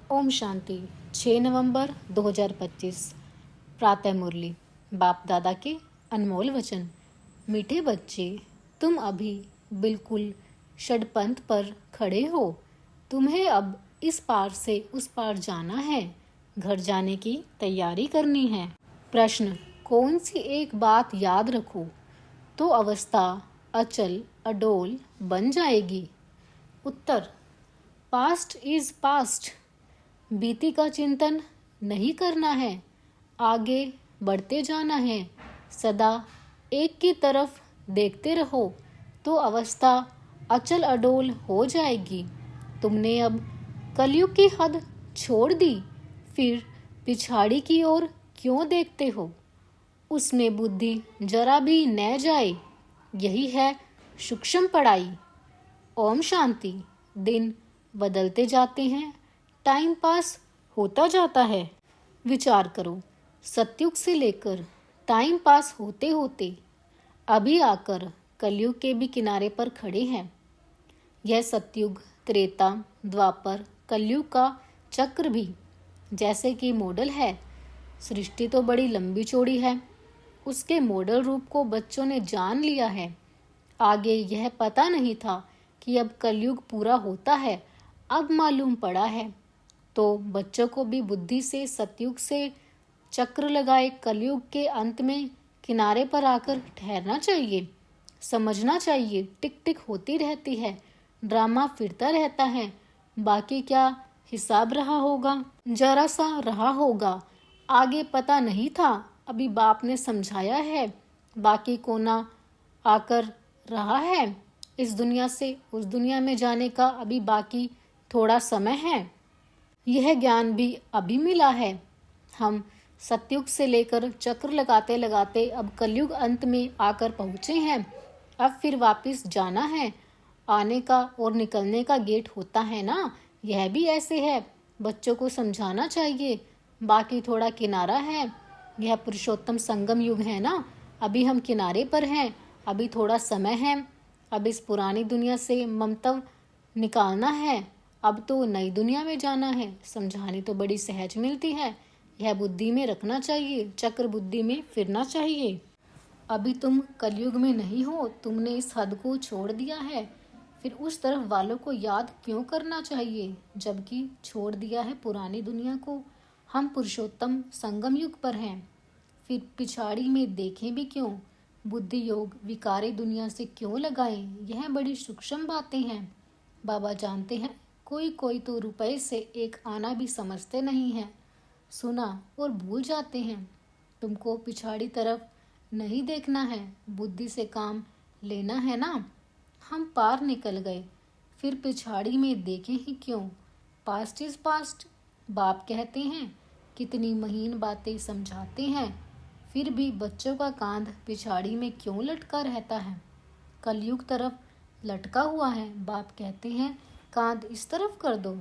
ओम शांति। 6 नवंबर 2025। प्रातः मुरली। बाप दादा के अनमोल वचन। मीठे बच्चे, तुम अभी बिल्कुल षडपंथ पर खड़े हो। तुम्हें अब इस पार से उस पार जाना है, घर जाने की तैयारी करनी है। प्रश्न, कौन सी एक बात याद रखो तो अवस्था अचल अडोल बन जाएगी? उत्तर, पास्ट इज पास्ट। बीती का चिंतन नहीं करना है, आगे बढ़ते जाना है। सदा एक की तरफ देखते रहो तो अवस्था अचल अडोल हो जाएगी। तुमने अब कलयुग की हद छोड़ दी, फिर पिछाड़ी की ओर क्यों देखते हो? उसमें बुद्धि जरा भी न जाए, यही है सूक्ष्म पढ़ाई। ओम शांति। दिन बदलते जाते हैं, टाइम पास होता जाता है। विचार करो, सतयुग से लेकर टाइम पास होते होते अभी आकर कलयुग के भी किनारे पर खड़े हैं। यह सतयुग, त्रेता, द्वापर, कलयुग का चक्र भी जैसे कि मॉडल है। सृष्टि तो बड़ी लंबी चौड़ी है, उसके मॉडल रूप को बच्चों ने जान लिया है। आगे यह पता नहीं था कि अब कलयुग पूरा होता है, अब मालूम पड़ा है। तो बच्चों को भी बुद्धि से सतयुग से चक्र लगाए कलयुग के अंत में किनारे पर आकर ठहरना चाहिए, समझना चाहिए। टिक टिक होती रहती है, ड्रामा फिरता रहता है। बाकी क्या हिसाब रहा होगा, जरा सा रहा होगा। आगे पता नहीं था, अभी बाप ने समझाया है। बाकी कोना आकर रहा है। इस दुनिया से उस दुनिया में जाने का अभी बाकी थोड़ा समय है। यह ज्ञान भी अभी मिला है। हम सतयुग से लेकर चक्र लगाते लगाते अब कलयुग अंत में आकर पहुँचे हैं। अब फिर वापस जाना है। आने का और निकलने का गेट होता है ना, यह भी ऐसे है। बच्चों को समझाना चाहिए। बाकी थोड़ा किनारा है, यह पुरुषोत्तम संगम युग है ना, अभी हम किनारे पर हैं। अभी थोड़ा समय है। अब इस पुरानी दुनिया से ममत्व निकालना है, अब तो नई दुनिया में जाना है। समझानी तो बड़ी सहज मिलती है, यह बुद्धि में रखना चाहिए, चक्र बुद्धि में फिरना चाहिए। अभी तुम कलयुग में नहीं हो, तुमने इस हद को छोड़ दिया है, फिर उस तरफ वालों को याद क्यों करना चाहिए, जबकि छोड़ दिया है पुरानी दुनिया को। हम पुरुषोत्तम संगम युग पर हैं, फिर पिछाड़ी में देखें भी क्यों? बुद्धि योग विकारी दुनिया से क्यों लगाएं? यह बड़ी सूक्ष्म बातें हैं। बाबा जानते हैं, कोई कोई तो रुपए से एक आना भी समझते नहीं हैं। सुना और भूल जाते हैं। तुमको पिछाड़ी तरफ नहीं देखना है, बुद्धि से काम लेना है ना। हम पार निकल गए, फिर पिछाड़ी में देखें ही क्यों? Past is past. बाप कहते हैं, कितनी महीन बातें समझाते हैं, फिर भी बच्चों का कांध पिछाड़ी में क्यों लटका रहता है? कलयुग तरफ लटका हुआ है। बाप कहते हैं, कांध इस तरफ कर दो।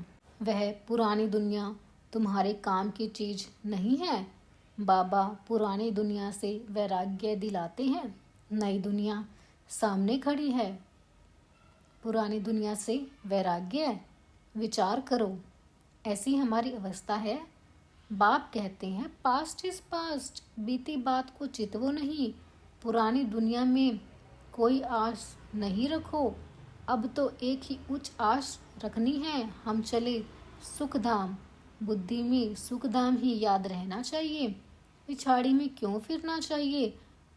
वह पुरानी दुनिया तुम्हारे काम की चीज नहीं है। बाबा पुरानी दुनिया से वैराग्य दिलाते हैं, नई दुनिया सामने खड़ी है। पुरानी दुनिया से वैराग्य, विचार करो, ऐसी हमारी अवस्था है। बाप कहते हैं, पास्ट इज पास्ट। बीती बात को चितवो नहीं, पुरानी दुनिया में कोई आस नहीं रखो। अब तो एक ही उच्च आस रखनी है, हम चले सुखधाम। बुद्धि में सुखधाम ही याद रहना चाहिए, पिछाड़ी में क्यों फिरना चाहिए?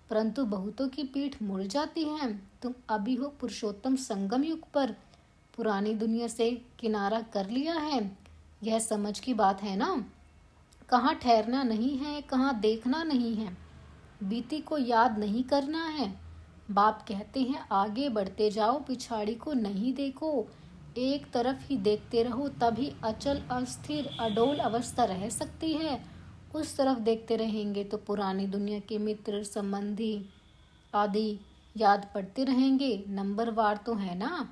परंतु बहुतों की पीठ मुड़ जाती है। तुम अभी हो पुरुषोत्तम संगम युग पर, पुरानी दुनिया से किनारा कर लिया है। यह समझ की बात है ना। कहाँ ठहरना नहीं है, कहाँ देखना नहीं है, बीती को याद नहीं करना है। बाप कहते हैं, आगे बढ़ते जाओ, पिछाड़ी को नहीं देखो, एक तरफ ही देखते रहो, तभी अचल अस्थिर अडोल अवस्था रह सकती है। उस तरफ देखते रहेंगे तो पुरानी दुनिया के मित्र संबंधी आदि याद पड़ते रहेंगे। नंबरवार तो है ना।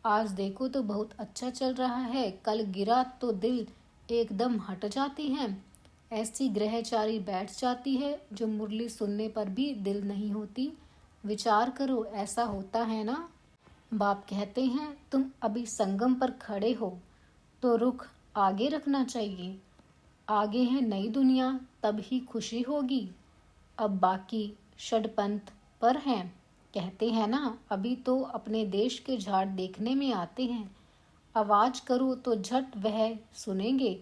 आज देखो तो बहुत अच्छा चल रहा है, कल गिरा तो दिल एकदम हट जाती है। ऐसी ग्रहचारी बैठ जाती है जो मुरली सुनने पर भी दिल नहीं होती। विचार करो, ऐसा होता है ना। बाप कहते हैं, तुम अभी संगम पर खड़े हो तो रुख आगे रखना चाहिए। आगे है नई दुनिया, तब ही खुशी होगी। अब बाकी षडपंथ पर हैं। कहते हैं ना, अभी तो अपने देश के झाड़ देखने में आते हैं। आवाज करो तो झट वह सुनेंगे।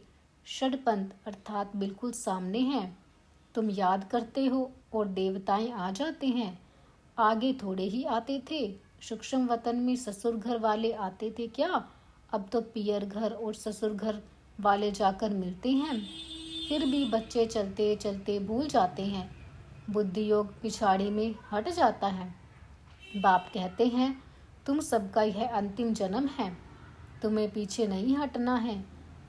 षडपंथ अर्थात बिल्कुल सामने हैं। तुम याद करते हो और देवताएं आ जाते हैं। आगे थोड़े ही आते थे। सूक्ष्म वतन में ससुर घर वाले आते थे क्या? अब तो पियर घर और ससुर घर वाले जाकर मिलते हैं। फिर भी बच्चे चलते चलते भूल जाते हैं। बुद्धि योग पिछाड़ी में हट जाता है। बाप कहते हैं, तुम सबका यह अंतिम जन्म है। तुम्हें पीछे नहीं हटना है,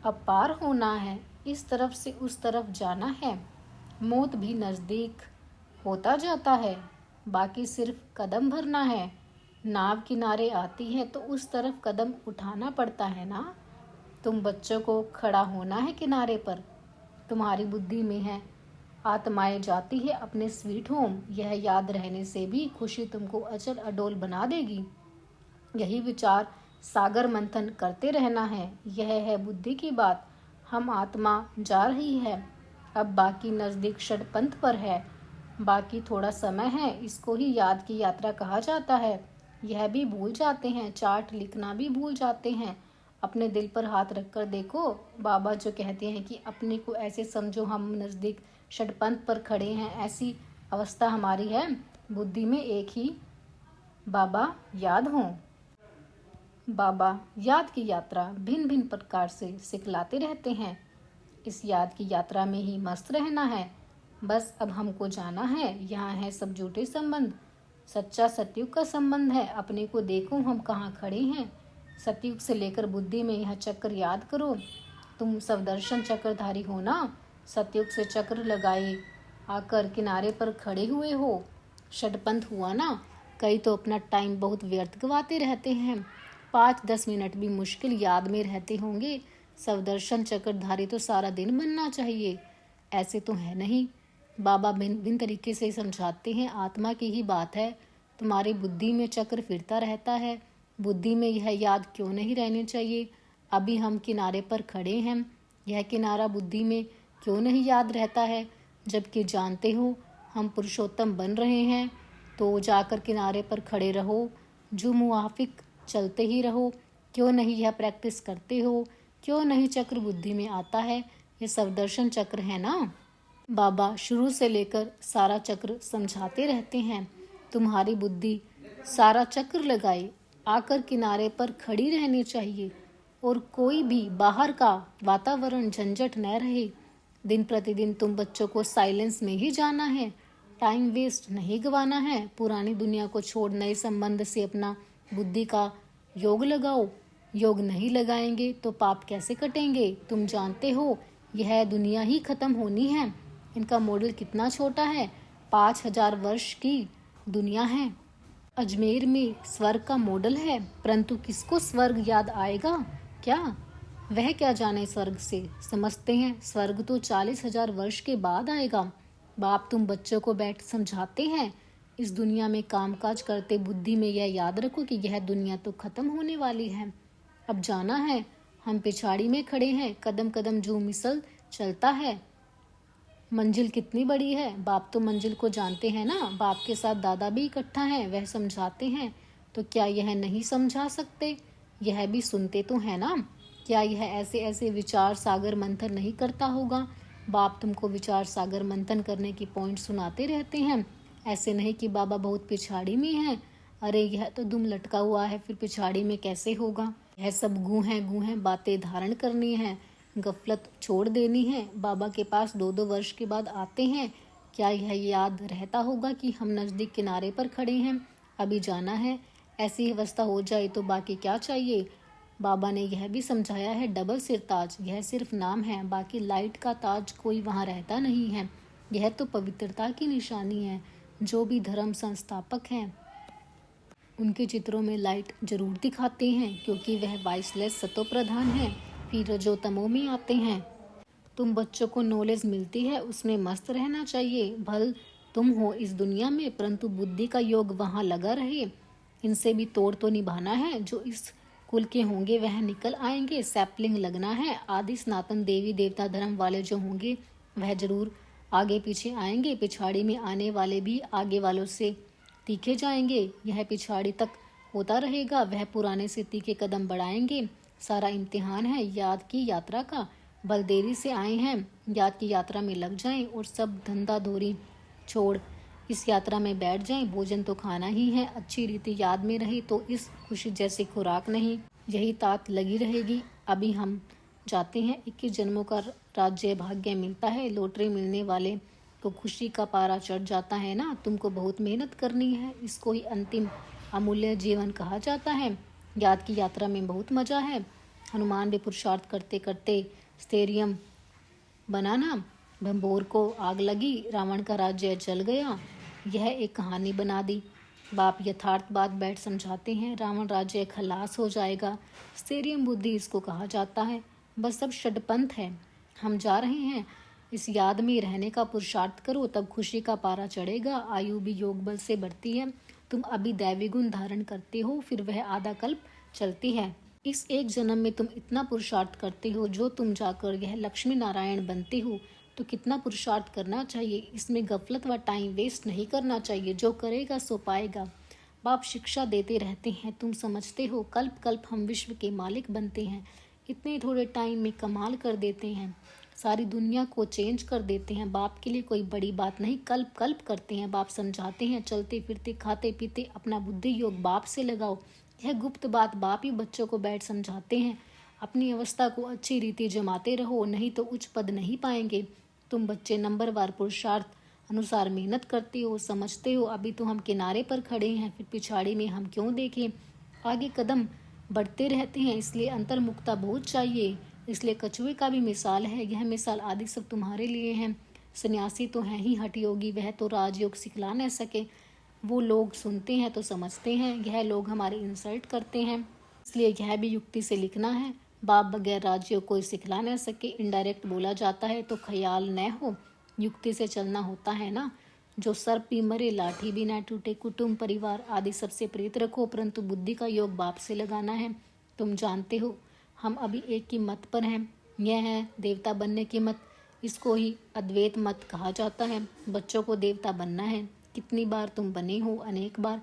अब पार होना है, इस तरफ से उस तरफ जाना है। मौत भी नज़दीक होता जाता है, बाकी सिर्फ कदम भरना है। नाव किनारे आती है तो उस तरफ कदम उठाना पड़ता है ना। तुम बच्चों को खड़ा होना है किनारे पर। तुम्हारी बुद्धि में है, आत्माएं जाती है अपने स्वीट होम। यह याद रहने से भी खुशी तुमको अचल अडोल बना देगी। यही विचार सागर मंथन करते रहना है। यह है बुद्धि की बात। हम आत्मा जा रही है। अब बाकी नज़दीक षडपंथ पर है। बाकी थोड़ा समय है, इसको ही याद की यात्रा कहा जाता है। यह भी भूल जाते हैं, चार्ट लिखना भी भूल जाते हैं। अपने दिल पर हाथ रखकर देखो। बाबा जो कहते हैं कि अपने को ऐसे समझो हम नज़दीक षडपंथ पर खड़े हैं, ऐसी अवस्था हमारी है। बुद्धि में एक ही बाबा याद हों। बाबा याद की यात्रा भिन्न भिन्न प्रकार से सिखलाते रहते हैं। इस याद की यात्रा में ही मस्त रहना है। बस अब हमको जाना है। यहाँ है सब झूठे संबंध, सच्चा सतयुग का संबंध है। अपने को देखो हम कहाँ खड़े हैं। सतयुग से लेकर बुद्धि में यह चक्र याद करो। तुम सवदर्शन चक्रधारी हो ना। सतयुग से चक्र लगाए आकर किनारे पर खड़े हुए हो। षडपंथ हुआ ना। कई तो अपना टाइम बहुत व्यर्थ गवाते रहते हैं। 5-10 मिनट भी मुश्किल याद में रहते होंगे। सवदर्शन चक्रधारी तो सारा दिन बनना चाहिए। ऐसे तो है नहीं। बाबा भिन्न भिन्न तरीके से समझाते हैं। आत्मा की ही बात है। तुम्हारी बुद्धि में चक्र फिरता रहता है। बुद्धि में यह याद क्यों नहीं रहनी चाहिए? अभी हम किनारे पर खड़े हैं, यह किनारा बुद्धि में क्यों नहीं याद रहता है? जबकि जानते हो हम पुरुषोत्तम बन रहे हैं। तो जाकर किनारे पर खड़े रहो, जो मुआफिक चलते ही रहो। क्यों नहीं यह प्रैक्टिस करते हो? क्यों नहीं चक्र बुद्धि में आता है? ये सवदर्शन चक्र है ना। बाबा शुरू से लेकर सारा चक्र समझाते रहते हैं। तुम्हारी बुद्धि सारा चक्र लगाए आकर किनारे पर खड़ी रहनी चाहिए और कोई भी बाहर का वातावरण झंझट न रहे। दिन प्रतिदिन तुम बच्चों को साइलेंस में ही जाना है। टाइम वेस्ट नहीं गवाना है। पुरानी दुनिया को छोड़ नए संबंध से अपना बुद्धि का योग लगाओ। योग नहीं लगाएंगे तो पाप कैसे कटेंगे? तुम जानते हो यह दुनिया ही खत्म होनी है। इनका मॉडल कितना छोटा है। 5000 वर्ष की दुनिया है। अजमेर में स्वर्ग का मॉडल है, परंतु किसको स्वर्ग याद आएगा क्या? वह क्या जाने स्वर्ग से। समझते हैं स्वर्ग तो 40,000 वर्ष के बाद आएगा। बाप तुम बच्चों को बैठ समझाते हैं। इस दुनिया में कामकाज करते बुद्धि में यह याद रखो कि यह दुनिया तो खत्म होने वाली है। अब जाना है। हम पिछाड़ी में खड़े हैं। कदम कदम जो मिसल चलता है। मंजिल कितनी बड़ी है। बाप तो मंजिल को जानते हैं ना। बाप के साथ दादा भी इकट्ठा है, वह समझाते हैं। तो क्या यह नहीं समझा सकते? यह भी सुनते तो है ना। क्या यह ऐसे ऐसे विचार सागर मंथन नहीं करता होगा? बाप तुमको विचार सागर मंथन करने की पॉइंट सुनाते रहते हैं। ऐसे नहीं कि बाबा बहुत पिछाड़ी में है। अरे यह तो दुम लटका हुआ है, फिर पिछाड़ी में कैसे होगा? यह सब गूं है बातें धारण करनी है, गफलत छोड़ देनी है। बाबा के पास 2-2 वर्ष के बाद आते हैं। क्या यह याद रहता होगा कि हम नज़दीक किनारे पर खड़े हैं, अभी जाना है? ऐसी अवस्था हो जाए तो बाकी क्या चाहिए? बाबा ने यह भी समझाया है, डबल सिर ताज यह सिर्फ नाम है, बाकी लाइट का ताज कोई वहाँ रहता नहीं है। यह तो पवित्रता की निशानी है। जो भी धर्म संस्थापक हैं उनके चित्रों में लाइट जरूर दिखाते हैं, क्योंकि वह वाइसलेस सतो प्रधान है। फिर रजोतमो में आते हैं। तुम बच्चों को नॉलेज मिलती है, उसमें मस्त रहना चाहिए। भल तुम हो इस दुनिया में, परंतु बुद्धि का योग वहाँ लगा रहे। इनसे भी तोड़ तो निभाना है। जो इस कुल के होंगे वह निकल आएंगे, सैपलिंग लगना है आदि सनातन देवी देवता धर्म वाले जो होंगे वह जरूर आगे पीछे आएंगे, पिछाड़ी में आने वाले भी आगे वालों से तीखे जाएंगे, यह पिछाड़ी तक होता रहेगा, वह पुराने से तीखे कदम बढ़ाएंगे। सारा इम्तिहान है याद की यात्रा का, बल देरी से आए हैं, याद की यात्रा में लग जाएं और सब धंधा धोरी छोड़ इस यात्रा में बैठ जाएं। भोजन तो खाना ही है, अच्छी रीति याद में रही तो इस खुशी जैसी खुराक नहीं, यही तात लगी रहेगी। अभी हम जाते हैं, 21 जन्मों का राज्य भाग्य मिलता है, लॉटरी मिलने वाले को खुशी का पारा चढ़ जाता है ना। तुमको बहुत मेहनत करनी है, इसको ही अंतिम अमूल्य जीवन कहा जाता है। याद की यात्रा में बहुत मजा है। हनुमान भी पुरुषार्थ करते करते स्टेरियम बनाना, भंबोर को आग लगी, रावण का राज्य जल गया, यह एक कहानी बना दी। बाप यथार्थ बात बैठ समझाते हैं, रावण राज्य खलास हो जाएगा, स्टेरियम बुद्धि इसको कहा जाता है। बस सब षडपंथ है, हम जा रहे हैं, इस याद में रहने का पुरुषार्थ करो, तब खुशी का पारा चढ़ेगा। आयु भी योग बल से बढ़ती है, तुम अभी दैवी गुण धारण करते हो, फिर वह आधा कल्प चलती है। इस एक जन्म में तुम इतना पुरुषार्थ करते हो, जो तुम जाकर यह लक्ष्मी नारायण बनते हो, तो कितना पुरुषार्थ करना चाहिए। इसमें गफलत व टाइम वेस्ट नहीं करना चाहिए, जो करेगा सो पाएगा। बाप शिक्षा देते रहते हैं, तुम समझते हो कल्प कल्प हम विश्व के मालिक बनते हैं, इतने थोड़े टाइम में कमाल कर देते हैं, सारी दुनिया को चेंज कर देते हैं। बाप के लिए कोई बड़ी बात नहीं, कल्प कल्प करते हैं। बाप समझाते हैं, चलते फिरते खाते पीते अपना बुद्धि योग बाप से लगाओ, यह गुप्त बात बाप ही बच्चों को बैठ समझाते हैं। अपनी अवस्था को अच्छी रीति जमाते रहो, नहीं तो उच्च पद नहीं पाएंगे। तुम बच्चे नंबरवार पुरुषार्थ अनुसार मेहनत करते हो, समझते हो अभी तो हम किनारे पर खड़े हैं, फिर पिछाड़ी में हम क्यों देखें। आगे कदम बढ़ते रहते हैं, इसलिए अंतर्मुखता बहुत चाहिए। इसलिए कछुए का भी मिसाल है, यह मिसाल आदि सब तुम्हारे लिए हैं। सन्यासी तो हैं ही हठयोगी, वह तो राजयोग सिखला न सके। वो लोग सुनते हैं तो समझते हैं, यह लोग हमारी इंसल्ट करते हैं, इसलिए यह भी युक्ति से लिखना है। बाप बगैर राजयोग कोई सिखला न सके, इनडायरेक्ट बोला जाता है तो ख्याल न हो, युक्ति से चलना होता है ना। जो सर्प भी मरे लाठी भी ना टूटे, कुटुंब परिवार आदि सबसे प्रीत रखो, परंतु बुद्धि का योग बाप से लगाना है। तुम जानते हो हम अभी एक की मत पर हैं, यह है देवता बनने की मत, इसको ही अद्वैत मत कहा जाता है। बच्चों को देवता बनना है, कितनी बार तुम बने हो, अनेक बार।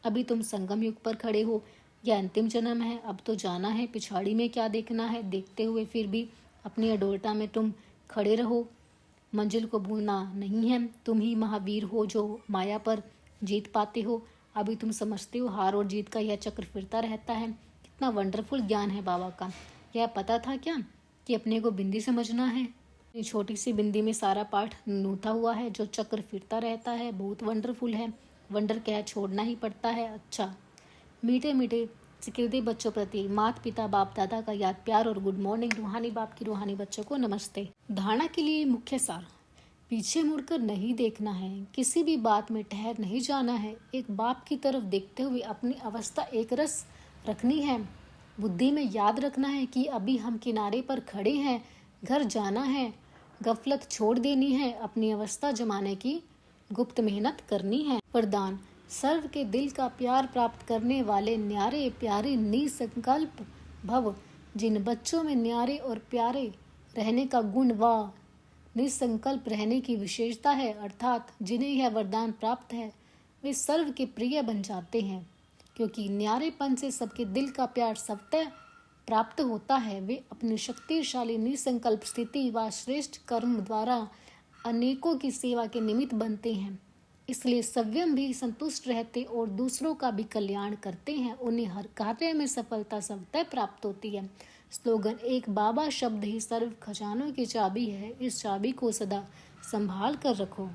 अभी तुम संगम युग पर खड़े हो, यह अंतिम जन्म है, अब तो जाना है, पिछाड़ी में क्या देखना है। देखते हुए फिर भी अपनी अडोलता में तुम खड़े रहो, मंजिल को भूलना नहीं है। तुम ही महावीर हो जो माया पर जीत पाते हो। अभी तुम समझते हो हार और जीत का यह चक्र फिरता रहता है। कितना वंडरफुल ज्ञान है बाबा का। यह पता था क्या कि अपने को बिंदी समझना है। छोटी सी बिंदी में सारा पाठ नूथा हुआ है, जो चक्र फिरता रहता है, बहुत वंडरफुल है। वंडर क्या है, छोड़ना ही पड़ता है। अच्छा, मीठे मीठे सिकिरदे बच्चों प्रति माता पिता बाप दादा का याद प्यार और गुड मॉर्निंग। रूहानी बाप की रूहानी बच्चों को नमस्ते। धारणा के लिए मुख्य सार, पीछे मुड़कर नहीं देखना है, किसी भी बात में ठहर नहीं जाना है, एक बाप की तरफ देखते हुए अपनी अवस्था एक रस रखनी है। बुद्धि में याद रखना है कि अभी हम किनारे पर खड़े हैं, घर जाना है, गफलत छोड़ देनी है, अपनी अवस्था जमाने की गुप्त मेहनत करनी है। वरदान, सर्व के दिल का प्यार प्राप्त करने वाले न्यारे प्यारे निसंकल्प भव। जिन बच्चों में न्यारे और प्यारे रहने का गुण व निसंकल्प रहने की विशेषता है, अर्थात जिन्हें यह वरदान प्राप्त है, वे सर्व के प्रिय बन जाते हैं। क्योंकि न्यारेपन से सबके दिल का प्यार स्वतः प्राप्त होता है। वे अपनी शक्तिशाली निसंकल्प स्थिति व श्रेष्ठ कर्म द्वारा अनेकों की सेवा के निमित्त बनते हैं, इसलिए स्वयं भी संतुष्ट रहते और दूसरों का भी कल्याण करते हैं। उन्हें हर कार्य में सफलता स्वतः प्राप्त होती है। स्लोगन, एक बाबा शब्द ही सर्व खजानों की चाबी है, इस चाबी को सदा संभाल कर रखो।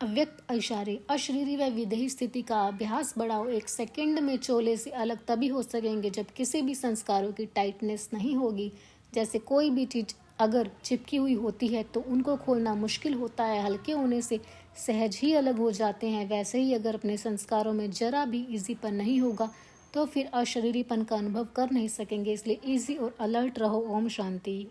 अव्यक्त इशारे, अशरीरी व विदेही स्थिति का अभ्यास बढ़ाओ। एक सेकंड में चोले से अलग तभी हो सकेंगे जब किसी भी संस्कारों की टाइटनेस नहीं होगी। जैसे कोई भी चीज अगर चिपकी हुई होती है तो उनको खोलना मुश्किल होता है, हल्के होने से सहज ही अलग हो जाते हैं। वैसे ही अगर अपने संस्कारों में जरा भी ईजीपन नहीं होगा तो फिर अशरीरीपन का अनुभव कर नहीं सकेंगे। इसलिए ईजी और अलर्ट रहो। ओम शांति।